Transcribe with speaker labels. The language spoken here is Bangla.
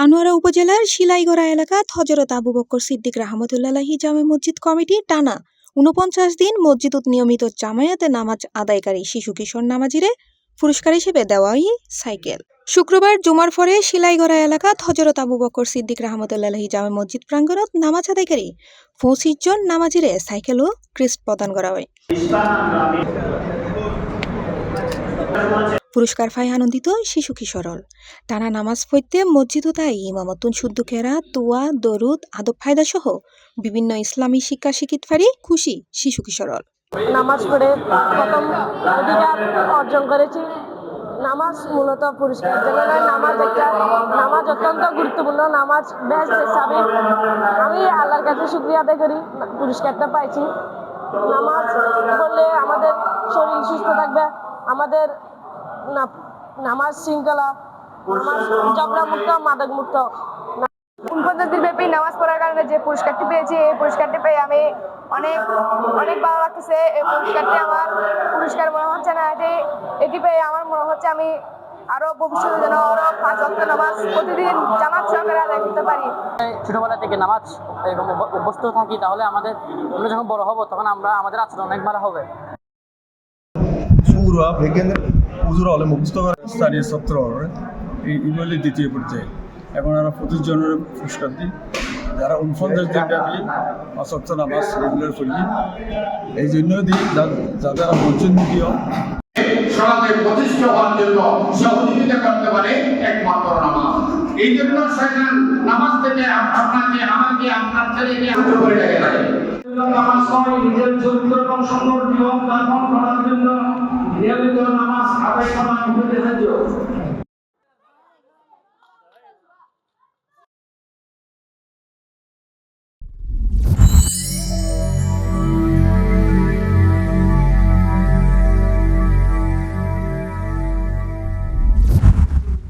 Speaker 1: আনোয়ারা উপজেলার শিলাইগড়া এলাকাত হযরত আবু বকর সিদ্দিক রাহমাতুল্লাহি জামে মসজিদ কমিটি টানা ৪৯ দিন মসজিদত নিয়মিত জামায়াতে নামাজ আদায়কারী শিশু কিশোর নামাজিরে পুরস্কার হিসেবে দেওয়া হয় সাইকেল। শুক্রবার জুমার পরে শিলাইগড়া এলাকাত হযরত আবু বকর সিদ্দিক রাহমাতুল্লাহি জামে মসজিদ প্রাঙ্গণত নামাজ আদায়কারী ২৫ জন নামাজিরে সাইকেল ও ক্রেস্ট প্রদান করা হয়। পুরস্কার পাই আনন্দিত শিশু কিশোরল। টানা নামাজ পড়তে মসজিদ ও তাই ইমামতুন শুদ্ধ কেরা তুয়া দরুদ আদব ফায়দা সহ বিভিন্ন ইসলামী শিক্ষা শিখিত পারি খুশি শিশু কিশোরল।
Speaker 2: নামাজ পড়ে প্রথম অধিকার অর্জন করেছি। নামাজ মূলত পুরস্কার জন্য নয়, নামাজ অত্যন্ত গুরুত্বপূর্ণ। নামাজ বেহেশত হিসাবে আমি আল্লাহর কাছে শুকরিয়া আদায় করি, পুরস্কারটা পাইছি। নামাজ পড়লে আমাদের শরীর সুস্থ থাকবে, আমাদের নামাজ শৃঙ্খলা, নামাজ ঝগড়া মুক্ত, মাদক মুক্ত।
Speaker 3: ৪৯ দিন ব্যাপী নামাজ পড়ার কারণে যে পুরস্কারটি পেয়েছি, এই পুরস্কারটি পেয়ে আমি অনেক ভালো লাগতেছে। এই পুরস্কারটি আমার পুরস্কার মনে হচ্ছে না, এটি পেয়ে আমার মনে হচ্ছে আমি আরো ভবিষ্যতে যেন আরো ৫ ওয়াক্ত নামাজ প্রতিদিন জামাত সহকারে আদায় করতে পারি।
Speaker 4: ছোটবেলা থেকে নামাজ অভ্যস্ত থাকি, তাহলে আমরা যখন বড় হব তখন আমাদের আচরণ অনেক ভালো হবে।
Speaker 5: পুরা ভেকেন্দ্র পুজোর হলে মুখস্থ করে স্থানীয় ছাত্র ইমেলে দ্বিতীয় পর্যায়ে এখন আমরা ২৫ জনের পুরস্কার দিই, যারা ৪৯ দিন ব্যাপী ৫ ওয়াক্ত নামাজ রেগুলার করি। এই জন্য দিই যাদের মঞ্চমুখী
Speaker 6: সমাজে প্রতিষ্ঠিত হওয়ার জন্য সহযোগিতা করতে পারে একমাত্র নামাজ। এই জন্য নামাজ থেকে আপনাকে, আমাকে, আপনার ছেলেকে আগ্রহ করে রেখে থাকে। নামাজ হয় নিজের চরিত্র এবং সম্পর্ক নিয়ম কানুন করার জন্য নিয়মিত নামাজ আদায় করা খুবই সাহায্য।